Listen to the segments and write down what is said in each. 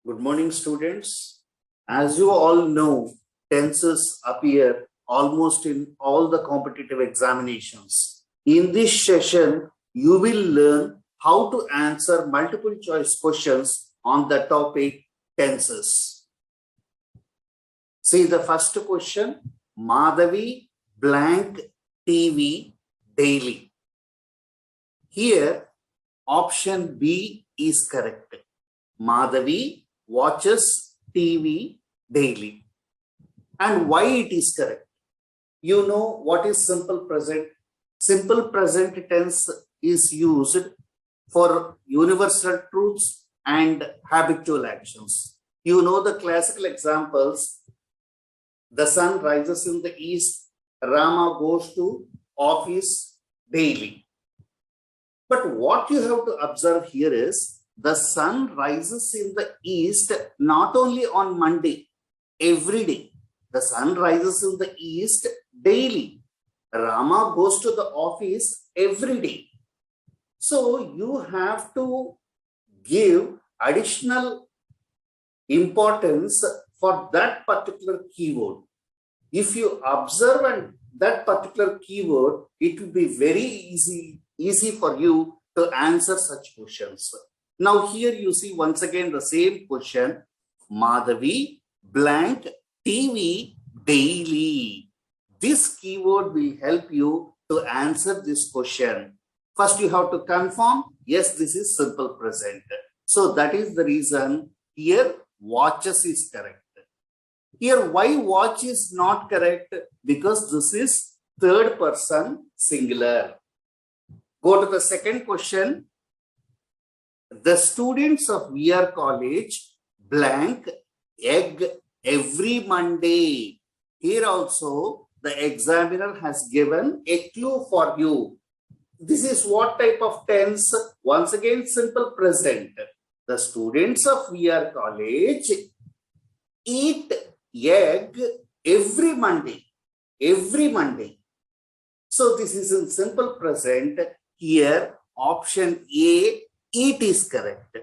Good morning, students. As you all know, tenses appear almost in all the competitive examinations. In this session, you will learn how to answer multiple choice questions on the topic tenses. See the first question, Madhavi blank TV daily. Here, option B is correct. Madhavi watches TV daily. And why it is correct? You know what is simple present? Simple present tense is used for universal truths and habitual actions. You know the classical examples. The sun rises in the east, Rama goes to office daily. But what you have to observe here is the sun rises in the east not only on Monday, every day. The sun rises in the east daily. Rama goes to the office every day. So you have to give additional importance for that particular keyword. If you observe that particular keyword, it will be very easy for you to answer such questions. Now here you see once again the same question, Madhavi blank TV daily. This keyword will help you to answer this question. First you have to confirm, yes, this is simple present. So that is the reason here watches is correct. Here why watch is not correct? Because this is third person singular. Go to the second question. The students of VR college blank egg every Monday. Here also the examiner has given a clue for you. This is what type of tense? Once again, simple present. The students of VR college eat egg every Monday. Every Monday. So this is in simple present. Here option A, eat is correct.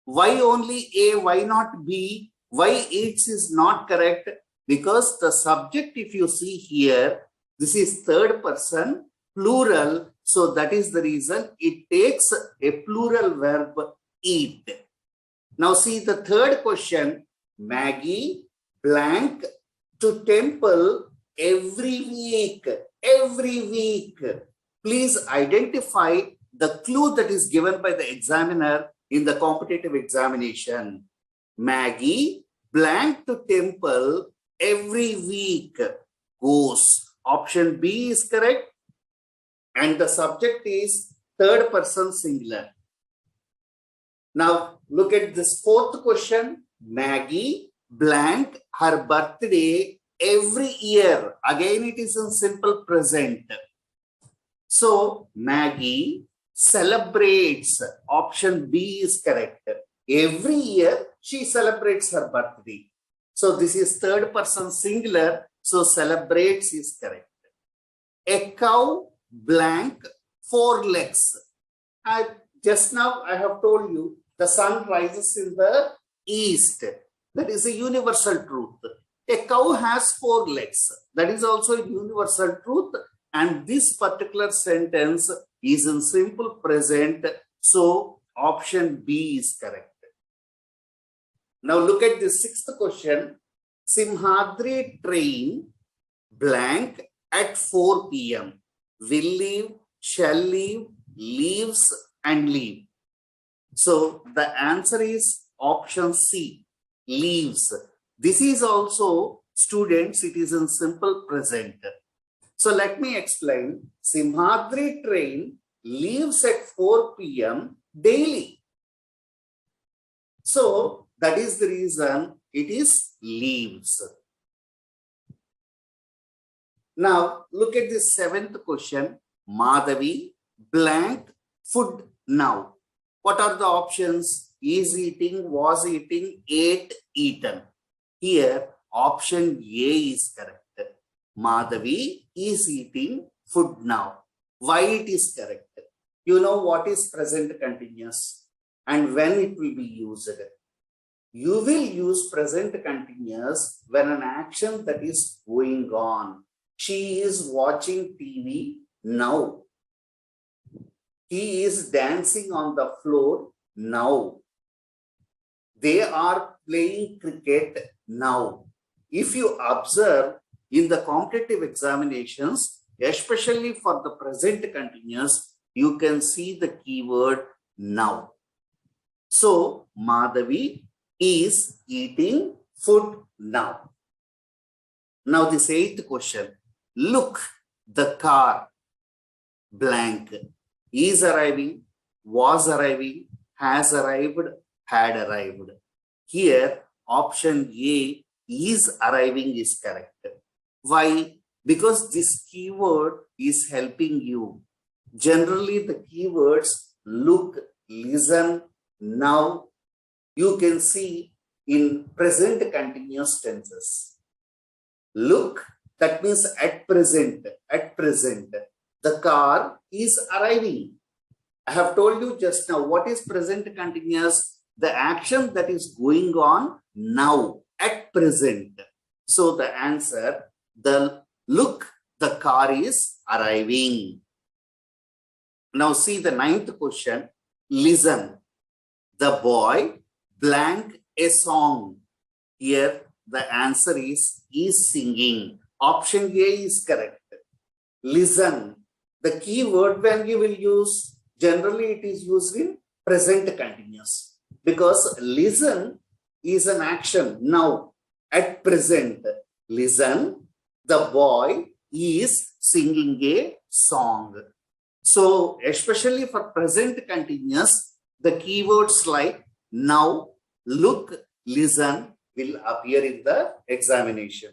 Why only A? Why not B? Why eats is not correct? Because the subject, if you see here, this is third person plural. So that is the reason it takes a plural verb eat. Now see the third question, Maggie blank to temple every week. Every week. Please identify the clue that is given by the examiner in the competitive examination. Maggie blank to temple every week goes. Option B is correct. And the subject is third person singular. Now look at this fourth question. Maggie blank her birthday every year. Again it is in simple present. So Maggie celebrates. Option B is correct. Every year she celebrates her birthday. So this is third person singular. So celebrates is correct. A cow blank 4 legs. Just now I have told you the sun rises in the east. That is a universal truth. A cow has 4 legs. That is also a universal truth. And this particular sentence is in simple present. So option B is correct. Now look at the sixth question. Simhadri train blank at 4 p.m. Will leave, shall leave, leaves and leave. So the answer is option C, leaves. This is also, students, it is in simple present. So let me explain. Simhadri train leaves at 4 p.m. daily. So that is the reason it is leaves. Now look at the seventh question. Madhavi blank food now. What are the options? Is eating, was eating, ate, eaten. Here option A is correct. Madhavi is eating food now. Why it is correct? You know what is present continuous and when it will be used. You will use present continuous when an action that is going on. She is watching TV now. He is dancing on the floor now. They are playing cricket now. If you observe in the competitive examinations, especially for the present continuous, you can see the keyword now. So, Madhavi is eating food now. Now, this 8th question. Look, the car blank is arriving, was arriving, has arrived, had arrived. Here, option A is arriving is correct. Why? Because this keyword is helping you. Generally, the keywords look, listen, now, you can see in present continuous tenses. Look, that means at present, the car is arriving. I have told you just now, what is present continuous? The action that is going on now, at present. So the answer, look, the car is arriving. Now see the 9th question. Listen, the boy blank a song. Here the answer is singing. Option A is correct. Listen, the key word when you will use, generally it is used in present continuous, because listen is an action now, at present. Listen, the boy is singing a song. So especially for present continuous, the keywords like now, look, listen will appear in the examination.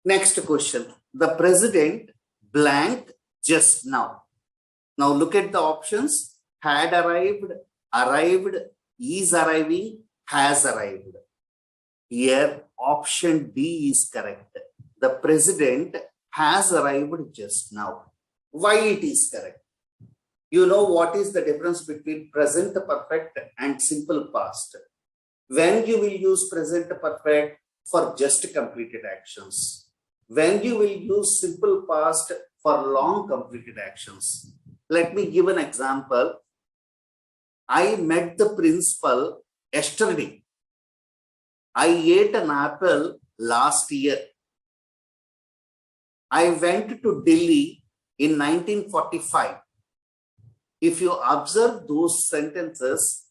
Next question. The president blank just now. Now look at the options. Had arrived, arrived, is arriving, has arrived. Here option D is correct. The president has arrived just now. Why it is correct? You know what is the difference between present perfect and simple past. When you will use present perfect for just completed actions. When you will use simple past for long completed actions. Let me give an example. I met the principal yesterday. I ate an apple last year. I went to Delhi in 1945. If you observe those sentences,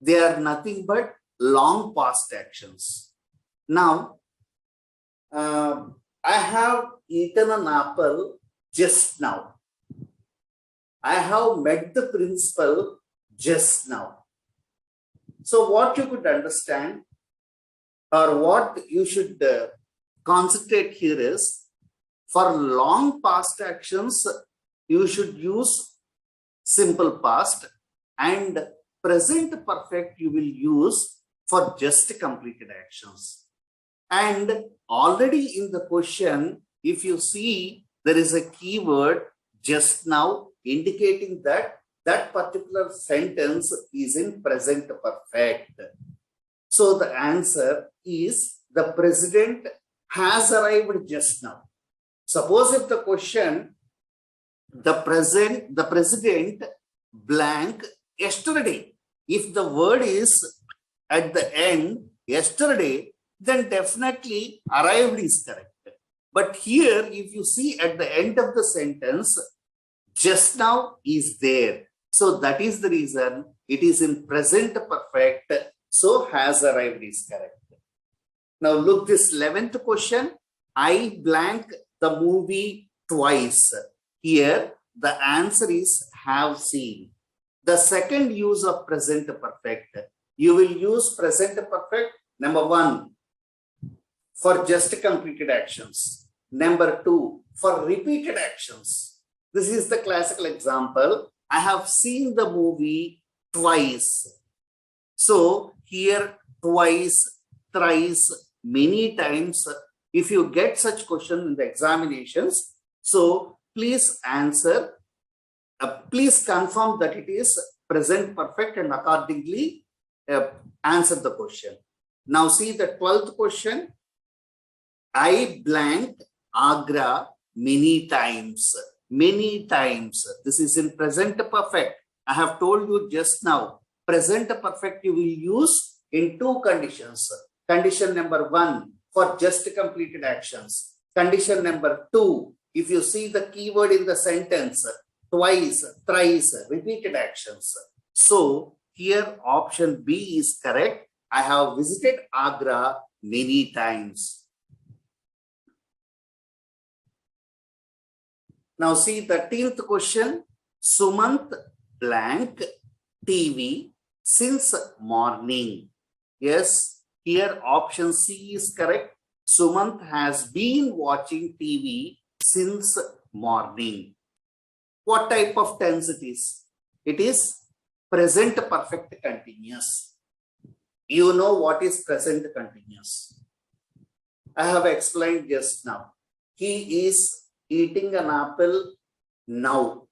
they are nothing but long past actions. Now, I have eaten an apple just now. I have met the principal just now. So what you could understand, or what you should concentrate here is, for long past actions, you should use simple past, and present perfect you will use for just completed actions. And already in the question, if you see, there is a keyword just now indicating that that particular sentence is in present perfect. So the answer is the president has arrived just now. Suppose if the question, the president blank yesterday. If the word is at the end yesterday, then definitely arrived is correct. But here, if you see at the end of the sentence, just now is there. So that is the reason it is in present perfect. So has arrived is correct. Now look this 11th question. I blank the movie twice. Here the answer is have seen. The second use of present perfect. You will use present perfect, number 1, for just completed actions. Number 2, for repeated actions. This is the classical example. I have seen the movie twice. So here twice, thrice, many times. If you get such question in the examinations, so please answer, please confirm that it is present perfect and accordingly answer the question. Now see the 12th question. I blanked Agra many times. Many times. This is in present perfect. I have told you just now. Present perfect you will use in two conditions. Condition number 1 for just completed actions. Condition number 2, if you see the keyword in the sentence, twice, thrice, repeated actions. So here option B is correct. I have visited Agra many times. Now see the 13th question. Sumant blank TV since morning. Yes, here option C is correct. Sumant has been watching TV since morning. What type of tense it is? It is present perfect continuous. You know what is present continuous. I have explained just now. He is eating an apple now.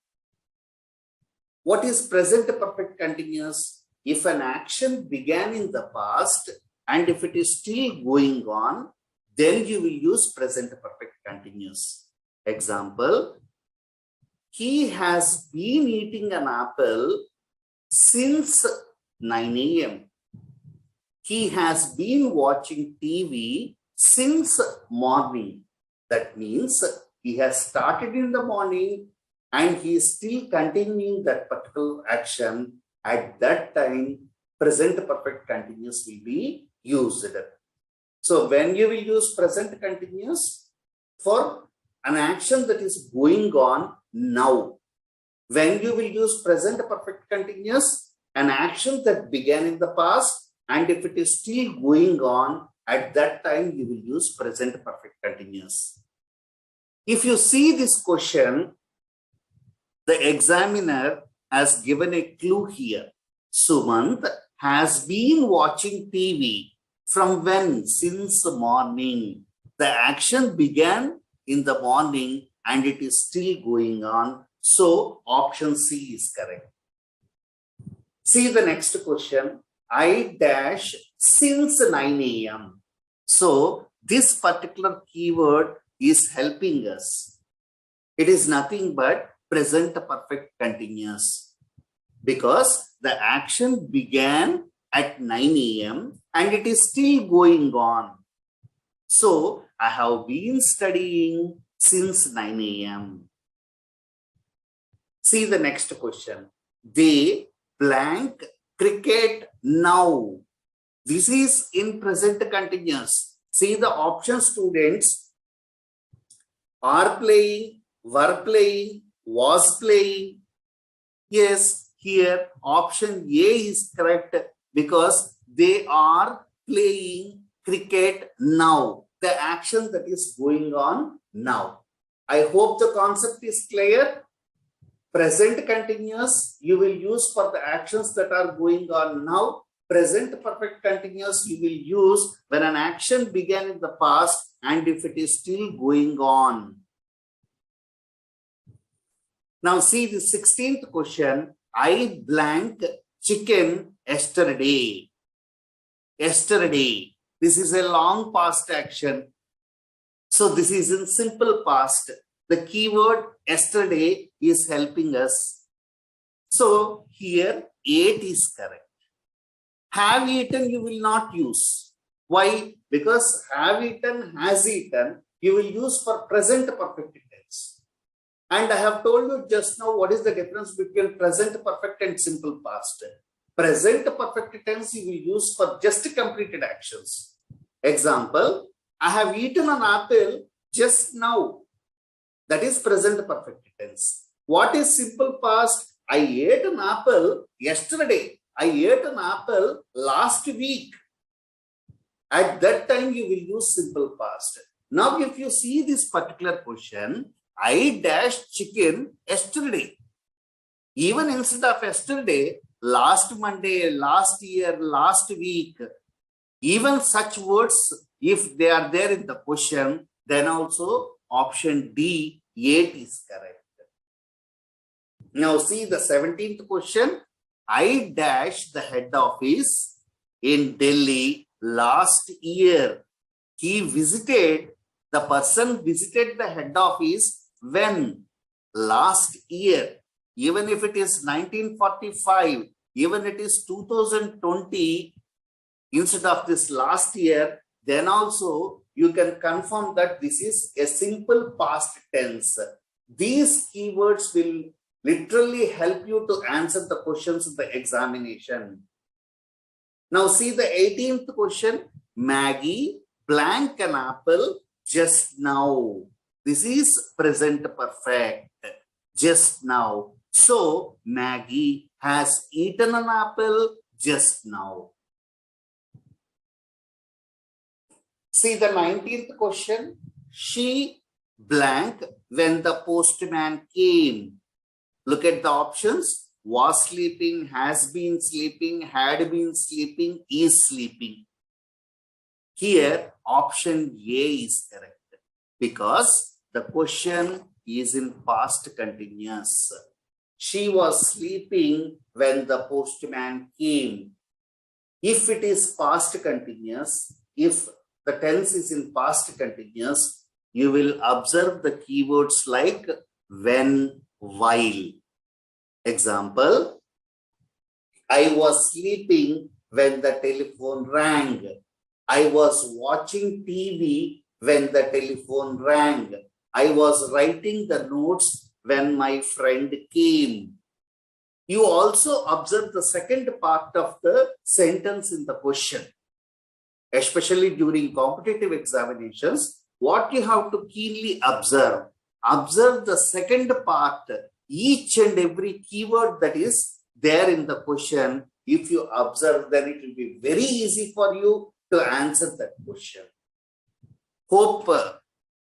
What is present perfect continuous? If an action began in the past and if it is still going on, then you will use present perfect continuous. Example, he has been eating an apple since 9 a.m. He has been watching TV since morning. That means he has started in the morning and he is still continuing that particular action. At that time, present perfect continuous will be used. So when you will use present continuous for an action that is going on now. When you will use present perfect continuous, an action that began in the past, and if it is still going on, at that time you will use present perfect continuous. If you see this question, the examiner has given a clue here. Sumant has been watching TV from when? Since morning. The action began in the morning and it is still going on. So option C is correct. See the next question. I dash since 9 a.m. So this particular keyword is helping us. It is nothing but present perfect continuous because the action began at 9 a.m. and it is still going on. So I have been studying since 9 a.m. See the next question. They blank cricket now. This is in present continuous. See the option, students. Are playing, were playing, was playing. Yes, here option A is correct because they are playing cricket now. The action that is going on now. I hope the concept is clear. Present continuous you will use for the actions that are going on now. Present perfect continuous you will use when an action began in the past and if it is still going on. Now see the 16th question. I blanked chicken yesterday. Yesterday. This is a long past action. So this is in simple past. The keyword yesterday is helping us. So here 8 is correct. Have eaten you will not use. Why? Because have eaten, has eaten, you will use for present perfect tense. And I have told you just now what is the difference between present perfect and simple past. Present perfect tense you will use for just completed actions. Example, I have eaten an apple just now. That is present perfect tense. What is simple past? I ate an apple yesterday. I ate an apple last week. At that time you will use simple past. Now if you see this particular question, I dashed chicken yesterday. Even instead of yesterday, last Monday, last year, last week, even such words, if they are there in the question, then also option D, 8 is correct. Now see the 17th question. I dash the head office in Delhi last year. The person visited the head office when? Last year. Even if it is 1945, even it is 2020, instead of this last year, then also you can confirm that this is a simple past tense. These keywords will literally help you to answer the questions of the examination. Now see the 18th question. Maggie blank an apple just now. This is present perfect. Just now. So Maggie has eaten an apple just now. See the 19th question. She blank when the postman came. Look at the options. Was sleeping, has been sleeping, had been sleeping, is sleeping. Here, option A is correct because the question is in past continuous. She was sleeping when the postman came. If it is past continuous, if the tense is in past continuous, you will observe the keywords like when, while. Example, I was sleeping when the telephone rang. I was watching TV when the telephone rang. I was writing the notes when my friend came. You also observe the second part of the sentence in the question. Especially during competitive examinations, what you have to keenly observe the second part, each and every keyword that is there in the question. If you observe, then it will be very easy for you to answer that question. Hope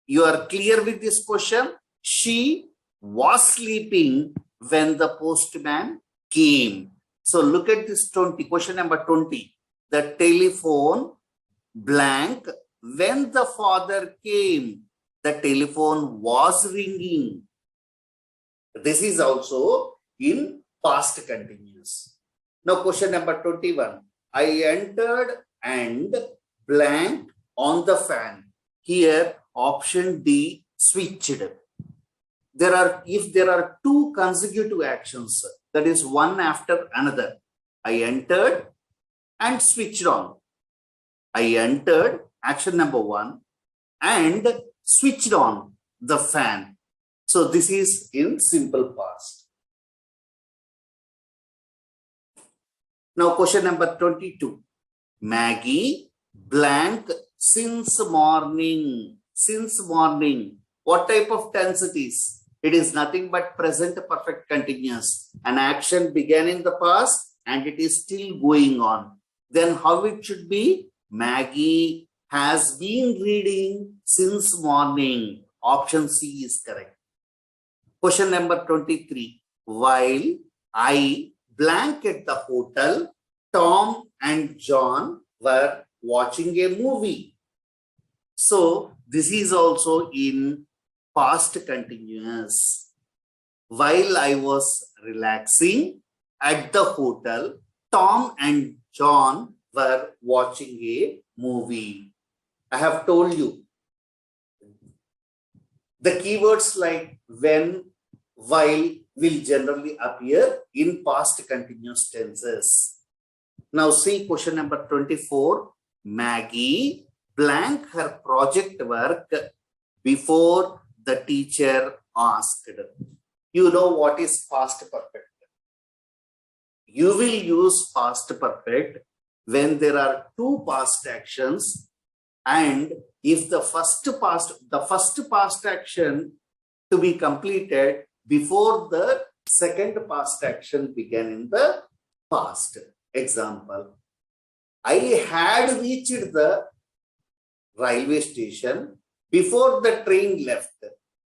you are clear with this question. She was sleeping when the postman came. So look at this 20, question number 20. The telephone blank when the father came. The telephone was ringing. This is also in past continuous. Now question number 21. I entered and blank on the fan. Here option D, switched. If there are two consecutive actions, that is one after another. I entered and switched on. I entered, action number 1, and switched on the fan. So this is in simple past. Now question number 22. Maggie blank since morning. Since morning. What type of tense it is? It is nothing but present perfect continuous. An action began in the past and it is still going on. Then how it should be? Maggie has been reading since morning. Option C is correct. Question number 23. While I blank at the hotel, Tom and John were watching a movie. So this is also in past continuous. While I was relaxing at the hotel, Tom and John were watching a movie. I have told you the keywords like when, while will generally appear in past continuous tenses. Now see question number 24. Maggie blank her project work before the teacher asked. You know what is past perfect. You will use past perfect when there are two past actions, and if the first past action to be completed before the second past action began in the past. Example, I had reached the railway station before the train left.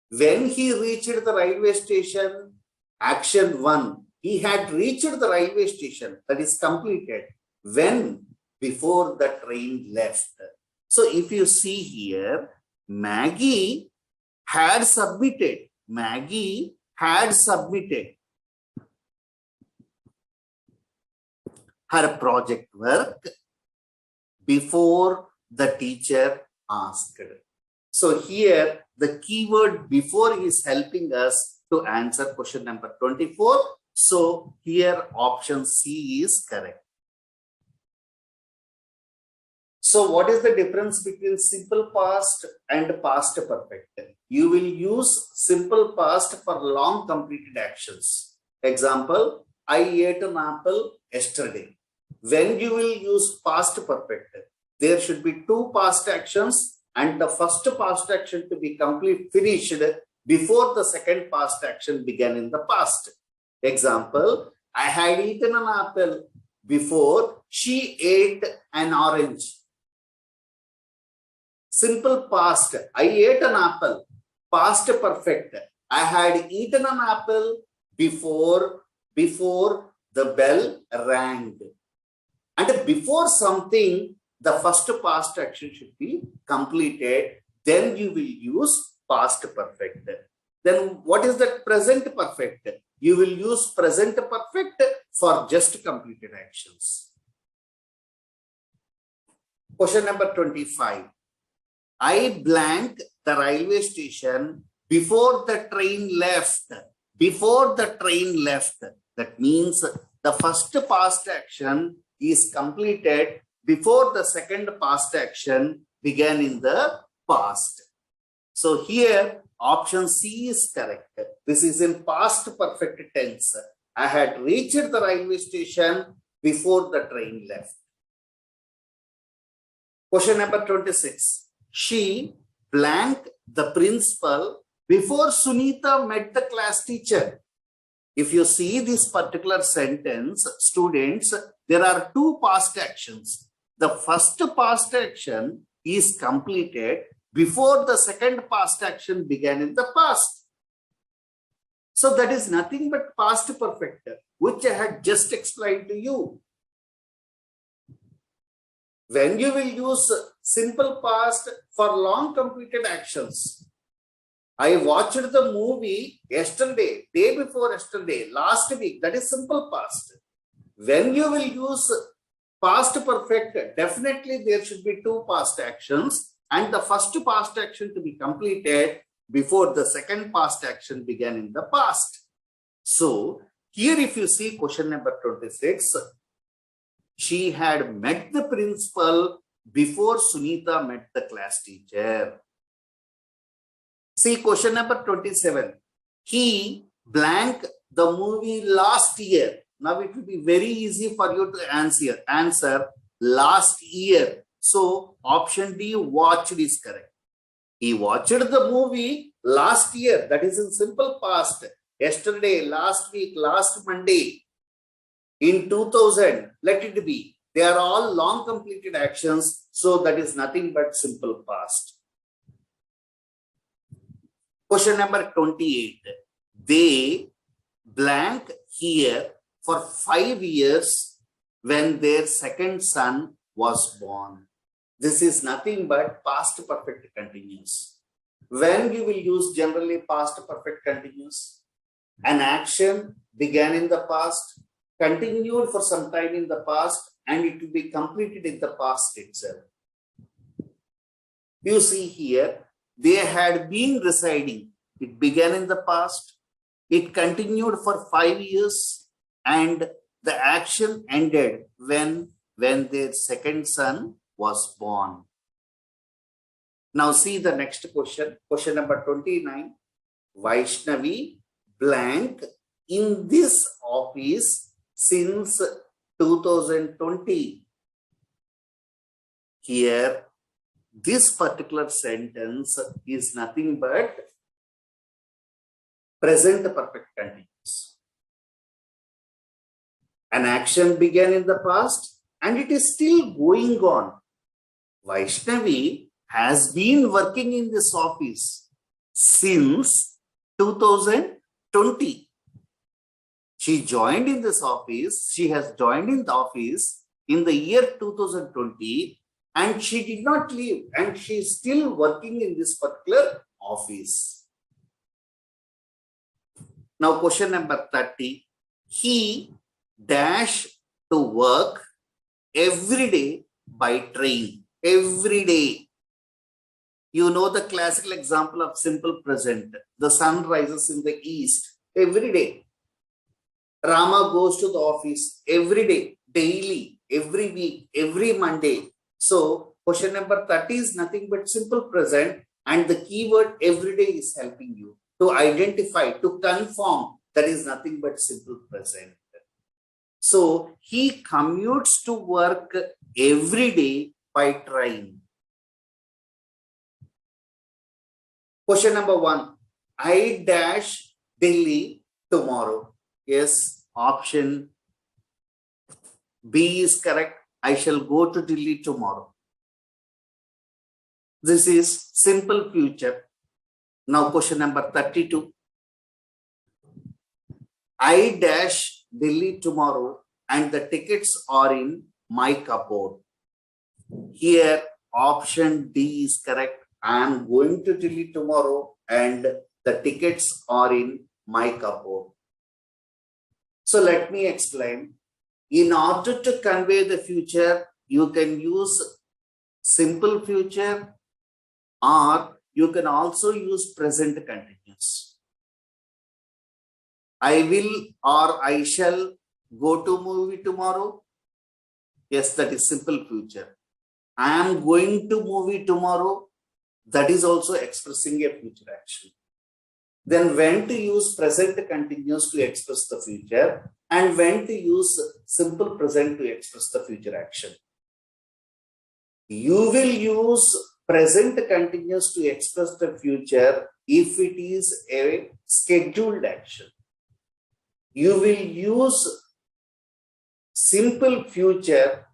When he reached the railway station, action 1, he had reached the railway station, that is completed. When? Before the train left. So if you see here, Maggie had submitted. Maggie had submitted. her project work before the teacher asked. So here the keyword before is helping us to answer question number 24. So here option C is correct. So what is the difference between simple past and past perfect? You will use simple past for long completed actions. Example, I ate an apple yesterday. When you will use past perfect, there should be two past actions and the first past action to be finished before the second past action began in the past. Example, I had eaten an apple before she ate an orange. Simple past, I ate an apple. Past perfect, I had eaten an apple before the bell rang. And before something, the first past action should be completed. Then you will use past perfect. Then what is the present perfect? You will use present perfect for just completed actions. Question number 25. I blank the railway station before the train left. Before the train left. That means the first past action is completed before the second past action began in the past. So here option C is correct. This is in past perfect tense. I had reached the railway station before the train left. Question number 26. She blanked the principal before Sunita met the class teacher. If you see this particular sentence, students, there are two past actions. The first past action is completed before the second past action began in the past. So that is nothing but past perfect, which I had just explained to you. When you will use simple past for long completed actions, I watched the movie yesterday, day before yesterday, last week, that is simple past. When you will use past perfect, definitely there should be two past actions and the first past action to be completed before the second past action began in the past. So here if you see question number 26, she had met the principal before Sunita met the class teacher. See question number 27. He blanked the movie last year. Now it will be very easy for you to answer last year. So option D, watched, is correct. He watched the movie last year. That is in simple past. Yesterday, last week, last Monday. In 2000, let it be. They are all long completed actions. So that is nothing but simple past. Question number 28. They blank here for 5 years when their second son was born. This is nothing but past perfect continuous. When you will use generally past perfect continuous? An action began in the past, continued for some time in the past, and it will be completed in the past itself. You see here, they had been residing. It began in the past, it continued for 5 years, and the action ended when their second son was born. Now see the next question, question number 29. Vaishnavi blank in this office since 2020. Here, this particular sentence is nothing but present perfect continuous. An action began in the past and it is still going on. Vaishnavi has been working in this office since 2020. She joined in this office, she has joined in the office in the year 2020 and she did not leave and she is still working in this particular office. Now question number 30. He dash to work every day by train. Every day. You know the classical example of simple present. The sun rises in the east every day. Rama goes to the office every day, daily, every week, every Monday. So question number 30 is nothing but simple present, and the keyword every day is helping you to identify, to confirm that is nothing but simple present. So he commutes to work every day by train. Question number 1. I dash Delhi tomorrow. Yes, option B is correct. I shall go to Delhi tomorrow. This is simple future. Now question number 32. I dash Delhi tomorrow and the tickets are in my cupboard. Here option D is correct. I am going to Delhi tomorrow and the tickets are in my cupboard. So let me explain. In order to convey the future, you can use simple future or you can also use present continuous. I will or I shall go to movie tomorrow. Yes, that is simple future. I am going to movie tomorrow. That is also expressing a future action. Then when to use present continuous to express the future and when to use simple present to express the future action. You will use present continuous to express the future if it is a scheduled action. You will use simple future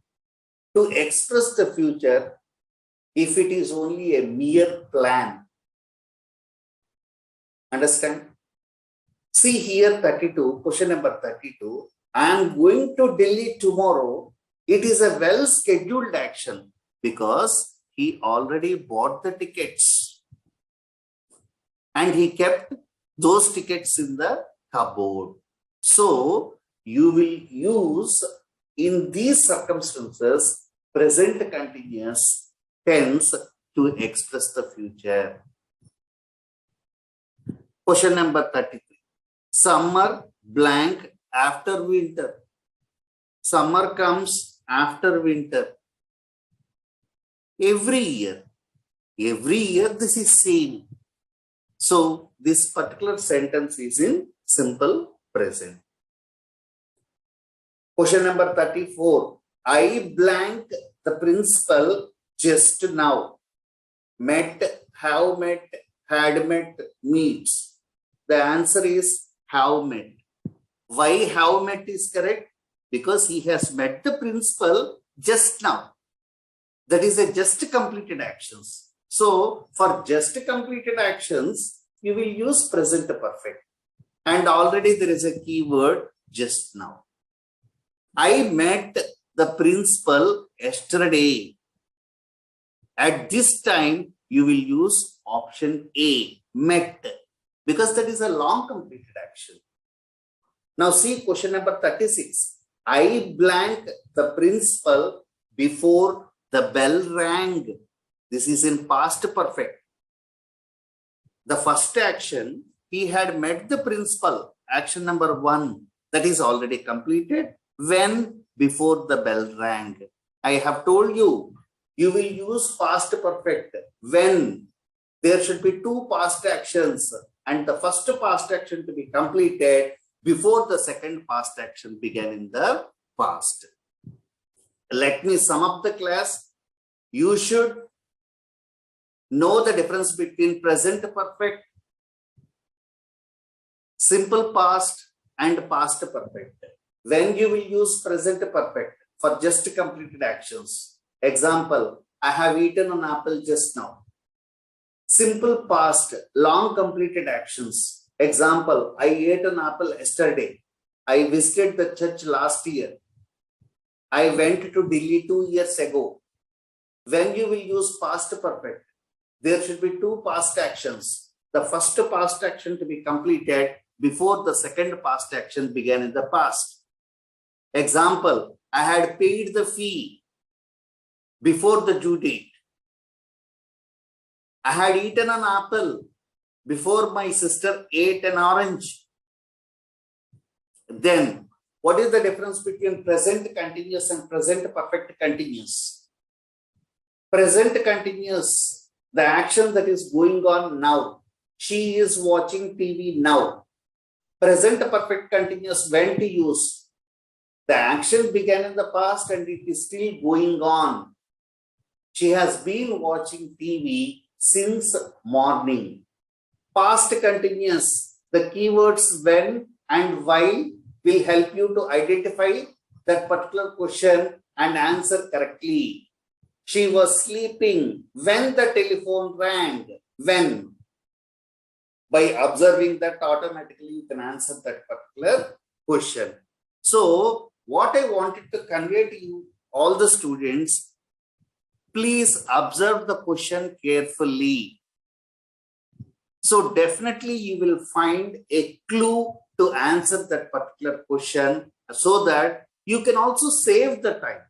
to express the future if it is only a mere plan. Understand? See here 32, question number 32. I am going to Delhi tomorrow. It is a well scheduled action because he already bought the tickets and he kept those tickets in the cupboard. So you will use in these circumstances present continuous tense to express the future. Question number 33. Summer blank after winter. Summer comes after winter. Every year this is same. So this particular sentence is in simple present. Question number 34. I blank the principal just now. Met, have met, had met, meets. The answer is have met. Why have met is correct? Because he has met the principal just now. That is a just completed actions. So for just completed actions, you will use present perfect. And already there is a keyword just now. I met the principal yesterday. At this time, you will use option A, met, because that is a long completed action. Now see question number 36. I blank the principal before the bell rang. This is in past perfect. The first action, he had met the principal, action number 1, that is already completed. When? Before the bell rang. I have told you, you will use past perfect when there should be 2 past actions and the first past action to be completed before the second past action began in the past. Let me sum up the class. You should know the difference between present perfect, simple past and past perfect. When you will use present perfect for just completed actions. Example, I have eaten an apple just now. Simple past, long completed actions. Example, I ate an apple yesterday. I visited the church last year. I went to Delhi 2 years ago. When you will use past perfect, there should be 2 past actions. The first past action to be completed before the second past action began in the past. Example, I had paid the fee before the due date. I had eaten an apple before my sister ate an orange. Then, what is the difference between present continuous and present perfect continuous? Present continuous, the action that is going on now. She is watching TV now. Present perfect continuous, when to use? The action began in the past and it is still going on. She has been watching TV since morning. Past continuous, the keywords when and while will help you to identify that particular question and answer correctly. She was sleeping when the telephone rang. When? By observing that, automatically you can answer that particular question. So, what I wanted to convey to you, all the students, please observe the question carefully. So definitely you will find a clue to answer that particular question so that you can also save the time.